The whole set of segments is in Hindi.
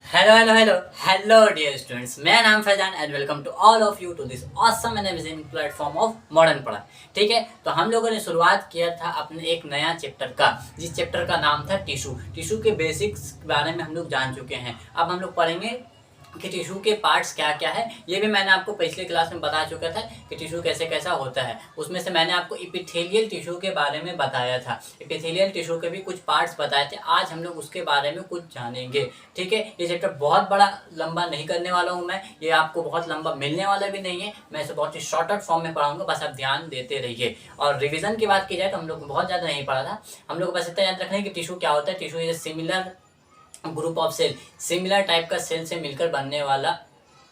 Hello hello hello hello dear students, मेरा नाम Faizan and welcome to all of you to this awesome and amazing platform of modern पढ़ाई। ठीक है, तो हम लोगों ने शुरुआत किया था अपने एक नया चैप्टर का, जिस चैप्टर का नाम था टिश्यू। टिश्यू के बेसिक्स के बारे में हम लोग जान चुके हैं। अब हम लोग पढ़ेंगे कि टिश्यू के पार्ट्स क्या क्या है। ये भी मैंने आपको पिछले क्लास में बता चुका था कि टिश्यू कैसे कैसा होता है। उसमें से मैंने आपको इपिथेलियल टिश्यू के बारे में बताया था। इपिथेलियल टिश्यू के भी कुछ पार्ट्स बताए थे। आज हम लोग उसके बारे में कुछ जानेंगे। ठीक है, ये चैप्टर बहुत बड़ा लंबा नहीं करने वाला हूँ मैं, ये आपको बहुत लंबा मिलने वाला भी नहीं है। मैं इसे बहुत ही शॉर्टकट फॉर्म में पढ़ाऊंगा, बस आप ध्यान देते रहिए। और रिवीजन की बात की जाए तो हम लोग बहुत ज़्यादा नहीं पढ़ा था। हम लोग बस इतना याद रखना है कि टिश्यू क्या होता है। Tissue is similar group of cell, similar type का सेल से मिलकर बनने वाला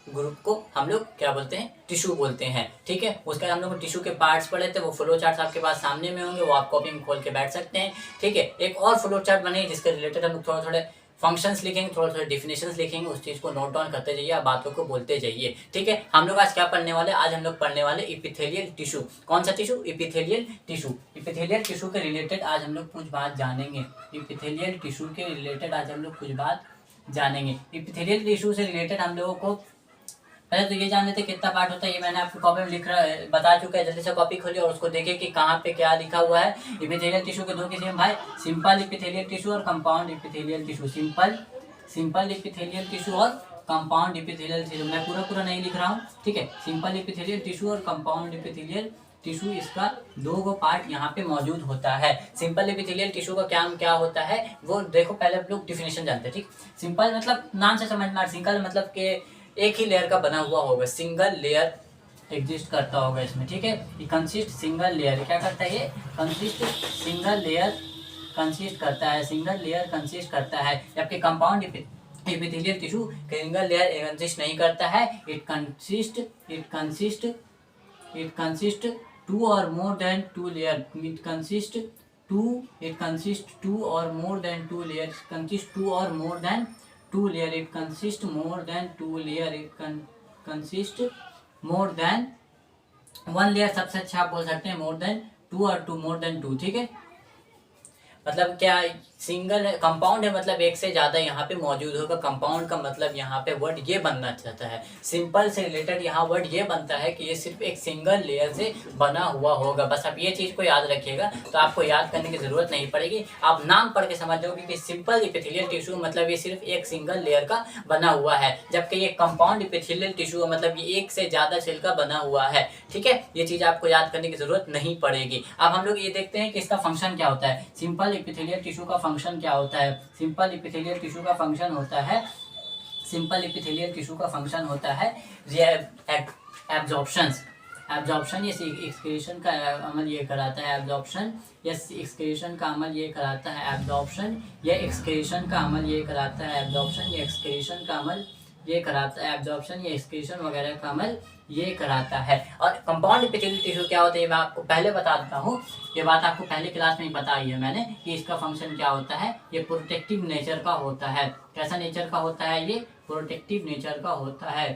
ग्रुप को हम लोग क्या बोलते हैं, टिश्यू बोलते हैं। ठीक है, उसका हम लोग टिश्यू के पार्ट्स पढ़े थे, वो फ्लो चार्ट्स आपके पास सामने में होंगे, वो आप कॉपी में खोल के बैठ सकते हैं। ठीक है, एक और फ्लो चार्ट बनेगी जिसके रिलेटेड हम लोग थोड़ा थोड़े फंक्शंस लिखेंगे, थोड़े थोड़े डिफिनेशंस लिखेंगे, उस चीज़ को नोट डाउन करते जाइए, आप बातों को बोलते जाइए। ठीक है, हम लोग आज क्या पढ़ने वाले, आज हम लोग पढ़ने वाले इपिथेलियल टिश्यू। कौन सा tissue? Epithelial tissue. Epithelial tissue के रिलेटेड आज हम लोग कुछ बात जानेंगे। इपिथेलियल टिश्यू के रिलेटेड आज हम लोग कुछ बात जानेंगे। इपिथेलियल टिश्यू से रिलेटेड हम लोगों को पहले तो ये जान लेते कितना पार्ट होता है। ये मैंने आपको कॉपी में लिख रहा है, बता चुका है। जल्दी से कॉपी खोलिए और उसको देखिए कि कहाँ पे क्या लिखा हुआ है। इपिथेलियल टिश्यू के दो किस्म भाई, सिंपल इपिथेलियल टिश्यू और compound epithelial tissue. Simple epithelial tissue और कंपाउंड इपिथेलियल टिश्यू। मैं पूरा नहीं लिख रहा हूँ। ठीक है, सिंपल इपिथेलियल टिश्यू और कंपाउंड इपिथेलियल टिश्यू, इसका दो गो पार्ट यहाँ पे मौजूद होता है। सिंपल एपिथेलियल टिश्यू का क्या होता है वो देखो, पहले आप लोग डिफिनेशन जानते हैं। ठीक, सिंपल मतलब नाम से समझ में, सिंगल मतलब के एक ही लेयर का बना हुआ होगा, सिंगल लेयर एग्जिस्ट करता होगा इसमें। ठीक है, ये कंसिस्ट सिंगल लेयर, क्या करता है ये कंसिस्ट सिंगल लेयर कंसिस्ट करता है, सिंगल लेयर कंसिस्ट करता है। जबकि compound epithelial tissue single layer consist नहीं करता है। It consist two or more than two layer. It consists two or more than two layers. Consists two or more than two layer. It consists more than two layer. Consists more than one layer। सबसे अच्छा आप बोल सकते हैं more than two और two more than two। ठीक है, मतलब क्या सिंगल कंपाउंड है, मतलब एक से ज़्यादा यहाँ पे मौजूद होगा। कंपाउंड का मतलब यहाँ पे वर्ड ये बनना चाहता है। सिंपल से रिलेटेड यहाँ वर्ड ये बनता है कि ये सिर्फ एक सिंगल लेयर से बना हुआ होगा। बस आप ये चीज़ को याद रखिएगा, तो आपको याद करने की ज़रूरत नहीं पड़ेगी। आप नाम पढ़ के समझ जाओगे कि सिंपल इपिथेलियल टिश्यू मतलब ये सिर्फ एक सिंगल लेयर का बना हुआ है, जबकि ये कंपाउंड इपिथेलियल टिश्यू मतलब ये एक से ज़्यादा सेल का बना हुआ है। ठीक है, ये चीज़ आपको याद करने की ज़रूरत नहीं पड़ेगी। अब हम लोग ये देखते हैं कि इसका फंक्शन क्या होता है। सिंपल इपिथेलियल टिश्यू का फंक्शन क्या होता है। सिंपल इपिथेलियल टिश्यू का फंक्शन होता है, सिंपल इपिथेलियल टिश्यू का फंक्शन होता है एब्जॉर्प्शन या एक्सक्रीशन का अमल ये कराता है। एब्जॉर्प्शन या एक्सक्रीशन का अमल ये कराता है। एब्जॉर्प्शन या एक्सक्रीशन का अमल ये कराता है। एब्जॉर्प्शन या एक्सक्रीशन का अमल ये कराता है। एब्जॉर्प्शन या एक्सक्रीशन वगैरह का अमल ये कराता है। और कंपाउंड इपिथेलियल टिश्यू क्या होता है मैं आपको पहले बता देता हूँ। ये बात आपको पहले क्लास में ही बताई है मैंने कि इसका फंक्शन क्या होता है। ये प्रोटेक्टिव नेचर का होता है। कैसा नेचर का होता है? ये प्रोटेक्टिव नेचर का होता है।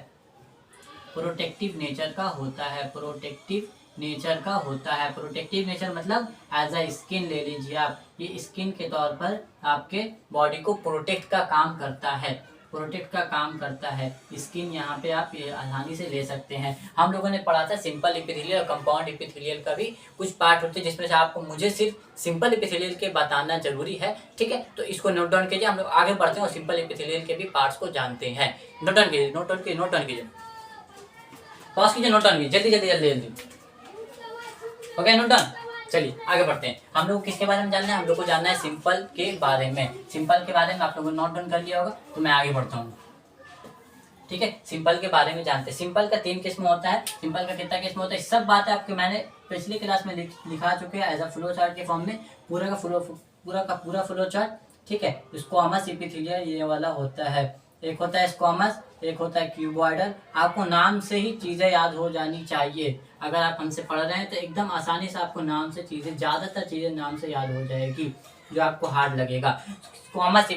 प्रोटेक्टिव नेचर का होता है। प्रोटेक्टिव नेचर का होता है। प्रोटेक्टिव नेचर मतलब एज अ स्किन ले लीजिए आप, ये स्किन के तौर पर आपके बॉडी को प्रोटेक्ट का काम करता है। प्रोटेक्ट का काम करता है स्किन, यहाँ पे आप आसानी से ले सकते हैं। हम लोगों ने पढ़ा था सिंपल इपिथेलियल और कंपाउंड इपिथेलियल का भी कुछ पार्ट होते हैं, जिसमें से आपको मुझे सिर्फ सिंपल इपिथेलियल के बताना जरूरी है। ठीक है, तो इसको नोट डाउन कीजिए। हम लोग आगे बढ़ते हैं और सिंपल इपिथेलियल के भी पार्ट्स को जानते हैं। नोट डाउन कीजिए, नोट डाउन कीजिए, पॉज कीजिए, नोट डाउन कीजिए, जल्दी। Okay, note down. चलिए आगे बढ़ते हैं। हम लोग किसके बारे में जानना है? हम लोग को जानना है सिंपल के बारे में। सिंपल के बारे में आप लोगों ने नोट डाउन कर लिया होगा, तो मैं आगे बढ़ता हूँ। ठीक है, सिंपल के बारे में जानते हैं। सिंपल का 3 किस्म होता है। सिंपल का कितना किस्म होता है, सब बातें आपके मैंने पिछली क्लास में लिखा चुके हैं एज अ फ्लो चार्ट के फॉर्म में, पूरा का पूरा फ्लो चार्ट। ठीक है, स्क्वामस इपिथेलियल ये वाला होता है। एक होता है स्क्वामस, एक होता है क्यूबॉइडल। आपको नाम से ही चीज़ें याद हो जानी चाहिए। अगर आप हमसे पढ़ रहे हैं तो एकदम आसानी से आपको नाम से चीज़ें, ज़्यादातर चीज़ें नाम से याद हो जाएगी, जो आपको हार्ड लगेगा। स्क्वामस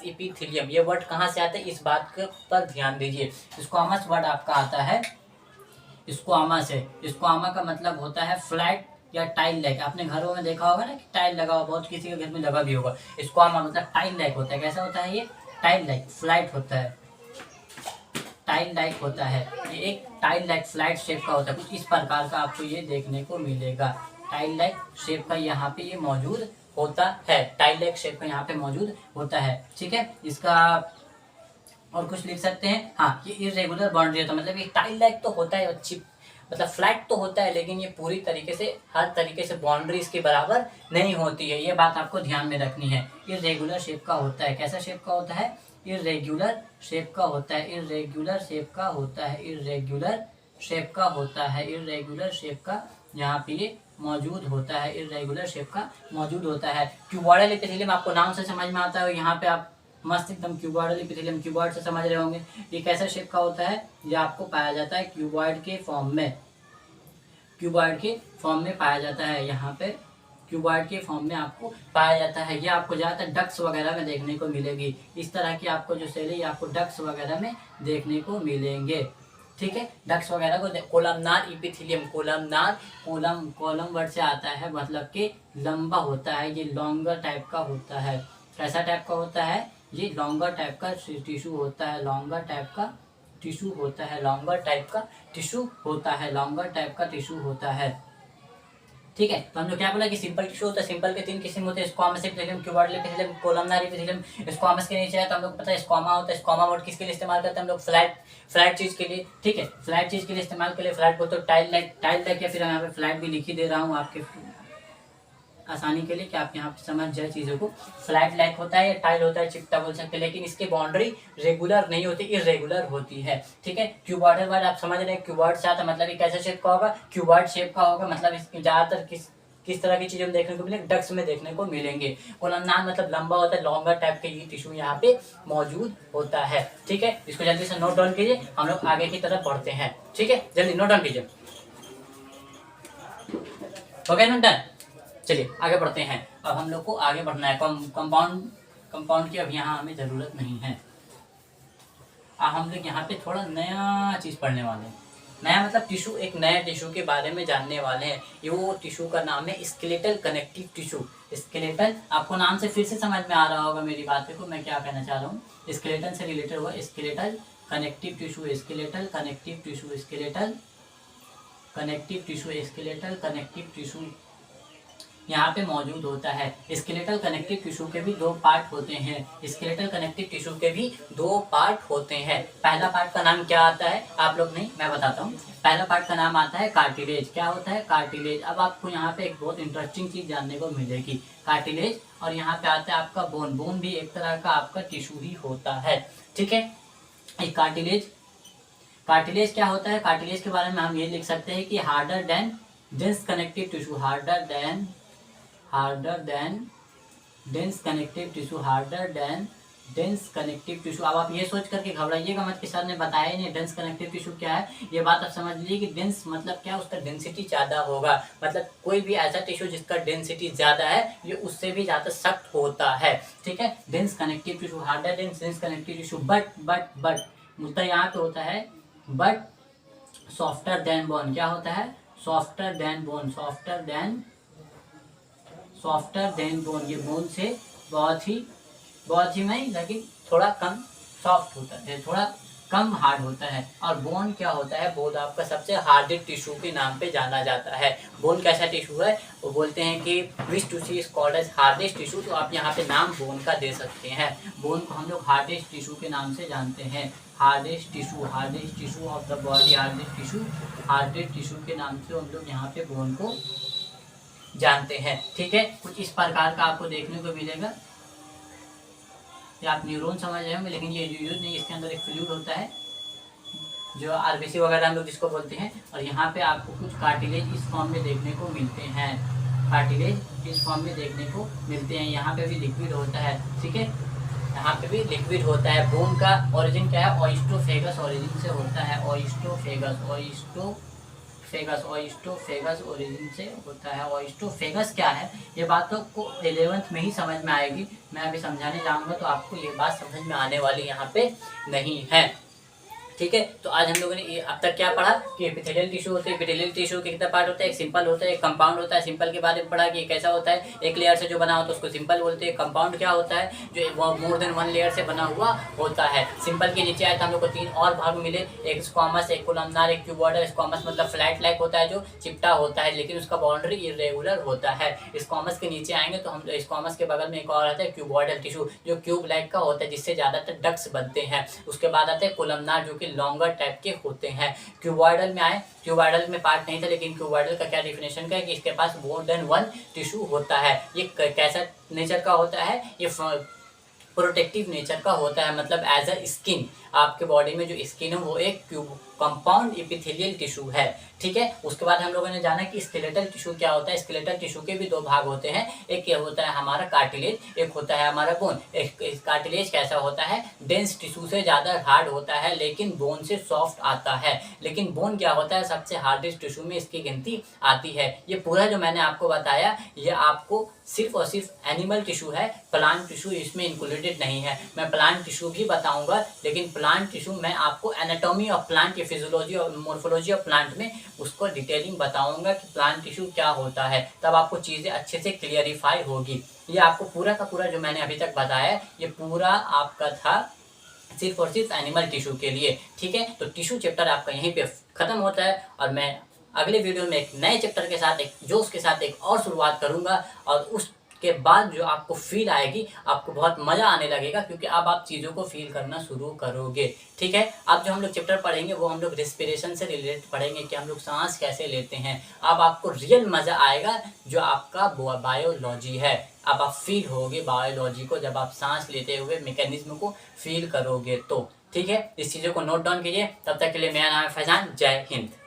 इपिथेलियम, ये वर्ड कहाँ से आता है इस बात पर ध्यान दीजिए। स्क्वामस वर्ड आपका आता है स्क्वामा से। स्क्वामा का मतलब होता है फ्लैट या टाइल लाइक। आपने घरों में देखा होगा ना कि टाइल लगा हुआ, बहुत किसी के घर में लगा भी होगा। स्क्वामा मतलब टाइल लाइक होता है। कैसा होता है ये? टाइल लाइक फ्लैट होता है, टाइल लाइक होता है, ये एक टाइल लाइक फ्लैट शेप का होता है, कुछ इस प्रकार का आपको ये देखने को मिलेगा। टाइल लाइक शेप का यहाँ पे ये मौजूद होता है, टाइल लाइक शेप का यहाँ पे मौजूद होता है। ठीक है, इसका और कुछ लिख सकते हैं, हाँ, ये इरेगुलर बाउंड्री होता है, मतलब ये टाइल लाइक तो होता है, अच्छी मतलब फ्लैट तो होता है, लेकिन ये पूरी तरीके से हर तरीके से बाउंड्री इसके बराबर नहीं होती है, ये बात आपको ध्यान में रखनी है। इरेगुलर शेप का होता है, कैसा शेप का होता है, इरेगुलर शेप का होता है, इरेगुलर शेप का होता है, इरेगुलर शेप का होता है, इरेगुलर शेप का यहाँ पे ये मौजूद होता है, इरेगुलर शेप का मौजूद होता है। क्यूबॉइडल एपिथेलियम आपको नाम से समझ में आता है, यहाँ पे आप मस्त एकदम क्यूबॉइडल एपिथेलियम क्यूबॉइड से समझ रहे होंगे। ये कैसा शेप का होता है, ये आपको पाया जाता है क्यूबॉइड के फॉर्म में, क्यूबॉइड के फॉर्म में पाया जाता है, यहाँ पे क्यूबॉइड के फॉर्म में आपको पाया जाता है। ये आपको ज़्यादातर डक्स वगैरह में देखने को मिलेगी, इस तरह की आपको जो सेल है ये आपको डक्स वगैरह में देखने को मिलेंगे। ठीक है, डक्स वगैरह को columnar epithelium, columnar column word से आता है, मतलब कि लंबा होता है, ये लॉन्गर टाइप का होता है। कैसा टाइप का होता है, ये लॉन्गर टाइप का टिश्यू होता है, लॉन्गर टाइप का टिश्यू होता है, लॉन्गर टाइप का टिश्यू होता है, लॉन्गर टाइप का टिश्यू होता है। ठीक है, तो हम लोग क्या बोला कि सिंपल टिश्यू होता है, सिंपल के 3 किस्म होते हैं, squamous epithelium, cuboidal epithelium, columnar epithelium. Squamous के नीचे है तो हम लोग पता है स्क्वामा होता है, स्क्वामा वर्ड किसके लिए इस्तेमाल करते हैं हम लोग, फ्लैट चीज के लिए। ठीक है, फ्लैट चीज के लिए इस्तेमाल के लिए फ्लैट बोलते हैं, टाइल लाइक या फिर यहाँ पे फ्लैट भी लिख ही दे रहा हूँ आपके आसानी के लिए कि आप यहाँ पे समझ जाए चीज़ों को। फ्लैट लाइक होता है या टाइल होता है, चिपटा बोल सकते हैं, लेकिन इसकी बाउंड्री रेगुलर नहीं होती, इरेगुलर होती है। ठीक है, क्यूबॉइडल वर्ड आप समझ रहे हैं, क्यूबॉइड से आता मतलब ये कैसे शेप का होगा, क्यूबॉइड शेप का होगा, मतलब इसकी ज़्यादातर किस तरह की चीजें हम देखने को मिलेंगे, डक्स में देखने को मिलेंगे। कोलमनार मतलब लंबा होता है, लॉन्गर टाइप के ये टिश्यू यहाँ पे मौजूद होता है। ठीक है, इसको जल्दी से नोट डाउन कीजिए, हम लोग आगे की तरफ बढ़ते हैं। ठीक है, जल्दी नोट डाउन कीजिए, हो गया नोट डाउन। चलिए आगे बढ़ते हैं, अब हम लोग को आगे बढ़ना है। कंपाउंड की अब यहाँ हमें ज़रूरत नहीं है, अब हम लोग यहाँ पे थोड़ा नया चीज़ पढ़ने वाले हैं। नया मतलब टिश्यू, एक नए टिश्यू के बारे में जानने वाले हैं। ये वो टिश्यू का नाम है स्केलेटल कनेक्टिव टिश्यू। स्केलेटल आपको नाम से फिर से समझ में आ रहा होगा मेरी बात को, मैं क्या कहना चाह रहा हूँ। स्केलेटल से रिलेटेड हुआ skeletal connective tissue, skeletal connective tissue, skeletal connective tissue, skeletal connective tissue यहाँ पे मौजूद होता है। स्केलेटल कनेक्टिव टिश्यू के भी 2 पार्ट होते हैं, स्केलेटल कनेक्टिव टिश्यू के भी 2 पार्ट होते हैं। पहला पार्ट का नाम क्या आता है, आप लोग नहीं मैं बताता हूँ। पहला पार्ट का नाम आता है कार्टिलेज। क्या होता है, कार्टिलेज। अब आपको यहाँ पे एक बहुत इंटरेस्टिंग चीज जानने को मिलेगी, कार्टिलेज। और यहाँ पे आता है आपका बोन, बोन भी एक तरह का आपका टिश्यू ही होता है। ठीक है, एक कार्टिलेज क्या होता है, कार्टिलेज के बारे में हम ये लिख सकते हैं कि harder than dense connective tissue, harder than dense connective tissue, harder than dense connective tissue. अब आप ये सोच करके घबराइएगा मत कि सर ने बताया ही नहीं डेंस कनेक्टिव टिश्यू क्या है। ये बात आप समझ लीजिए कि डेंस मतलब क्या, उसका डेंसिटी ज़्यादा होगा, मतलब कोई भी ऐसा टिश्यू जिसका डेंसिटी ज़्यादा है ये उससे भी ज़्यादा सख्त होता है। ठीक है, dense connective tissue, harder than dense connective tissue. But मुद्दा यहाँ पे होता है, बट सॉफ्टर देन बोन। क्या होता है, softer then bone, softer then bone. ये बोन से बहुत ही नहीं, लेकिन थोड़ा कम सॉफ्ट होता है, थोड़ा कम हार्ड होता है। और बोन क्या होता है, बोन आपका सबसे हार्डेस्ट टिश्यू के नाम पे जाना जाता है। बोन कैसा टिश्यू है, वो बोलते हैं कि which tissue is called as hardest tissue, तो आप यहाँ पे नाम बोन का दे सकते हैं। बोन को हम लोग हार्डेस्ट टिश्यू के नाम से जानते हैं, hardest tissue of the body, hardest tissue के नाम से हम लोग यहाँ पे बोन को जानते हैं। ठीक है, कुछ इस प्रकार का आपको देखने को मिलेगा। ये आप न्यूरॉन समझ रहे होंगे, लेकिन ये न्यूरॉन नहीं, इसके अंदर एक फ्लूइड होता है जो आरबीसी वगैरह हम लोग जिसको बोलते हैं। और यहाँ पे आपको कुछ कार्टिलेज इस फॉर्म में देखने को मिलते हैं, कार्टिलेज इस फॉर्म में देखने को मिलते हैं। यहाँ पे भी लिक्विड होता है। ठीक है, यहाँ पे भी लिक्विड होता है। बोन का ओरिजिन क्या है, ऑइस्टोफेगस ओरिजिन से होता है, ऑइस्टोफेगस ओरिजिन से होता है। ऑइस्टोफेगस क्या है, ये बात तो आपको 11th में ही समझ में आएगी, मैं अभी समझाने जाऊंगा तो आपको ये बात समझ में आने वाली यहाँ पे नहीं है। ठीक है। तो आज हम लोगों ने ये अब तक क्या पढ़ा कि एपिथेलियल टिश्यू होते हैं। एपिथेलियल टिश्यू के कितना पार्ट होता है, एक सिंपल होता है, एक कंपाउंड होता है। सिंपल के बारे में पढ़ा कि कैसा होता है, एक लेयर से जो बना होता है उसको सिंपल बोलते हैं। कंपाउंड क्या होता है, जो मोर देन वन लेयर से बना हुआ होता है। सिंपल के नीचे आए तो हम लोग को 3 और भाग मिले, एक स्क्वामस, एक कोलमनार, एक क्यूबॉइडल। स्क्वामस मतलब फ्लैट लाइक होता है, जो चिपटा होता है लेकिन उसका बाउंड्री इरेगुलर होता है। स्क्वामस के नीचे आएंगे तो हम स्क्वामस के बगल में एक और आता है क्यूबॉइडल टिश्यू, जो क्यूब लाइक का होता है, जिससे ज्यादातर डक्ट्स बनते हैं। उसके बाद आते हैं कोलमनार, जो कि लॉन्गर टाइप के होते हैं। क्यूबॉइडल में आए, क्यूबॉइडल में पार्ट नहीं था, लेकिन क्यूबॉइडल का क्या डिफिनेशन का है कि इसके पास मोर देन वन टिश्यू होता है। ये कैसा नेचर का होता है, ये प्रोटेक्टिव नेचर का होता है, मतलब एज अ स्किन। आपके बॉडी में जो स्किन है वो एक क्यूब कंपाउंड एपिथेलियल टिश्यू है। ठीक है। उसके बाद हम लोगों ने जाना कि स्केलेटल टिश्यू क्या होता है। स्केलेटल टिश्यू के भी 2 भाग होते हैं, एक क्या होता है हमारा कार्टिलेज, एक होता है हमारा बोन। कार्टिलेज कैसा होता है, डेंस टिश्यू से ज़्यादा हार्ड होता है लेकिन बोन से सॉफ्ट आता है। लेकिन बोन क्या होता है, सबसे हार्डेस्ट टिश्यू में इसकी गिनती आती है। ये पूरा जो मैंने आपको बताया ये आपको सिर्फ और सिर्फ एनिमल टिश्यू है, प्लांट टिश्यू इसमें इंक्लूडेड नहीं है। मैं प्लांट टिश्यू भी बताऊंगा, लेकिन प्लांट टिश्यू मैं आपको एनाटॉमी ऑफ प्लांट या फिजियोलॉजी और मोर्फोलॉजी ऑफ प्लांट में उसको डिटेलिंग बताऊंगा कि प्लांट टिश्यू क्या होता है, तब आपको चीज़ें अच्छे से क्लियरिफाई होगी। ये आपको पूरा का पूरा जो मैंने अभी तक बताया ये पूरा आपका था सिर्फ और सिर्फ एनिमल टिश्यू के लिए। ठीक है। तो टिश्यू चैप्टर आपका यहीं पे खत्म होता है और मैं अगले वीडियो में एक नए चैप्टर के साथ, एक जोश के साथ एक और शुरुआत करूंगा। और उसके बाद जो आपको फील आएगी, आपको बहुत मज़ा आने लगेगा, क्योंकि अब आप चीज़ों को फील करना शुरू करोगे। ठीक है। अब जो हम लोग चैप्टर पढ़ेंगे वो हम लोग रेस्पिरेशन से रिलेटेड पढ़ेंगे कि हम लोग सांस कैसे लेते हैं। अब आपको रियल मज़ा आएगा जो आपका बायोलॉजी है। अब आप फील होगे बायोलॉजी को जब आप सांस लेते हुए मैकेनिज्म को फील करोगे तो। ठीक है। इस चीज़ों को नोट डाउन कीजिए। तब तक के लिए मेरा नाम है फैजान। जय हिंद।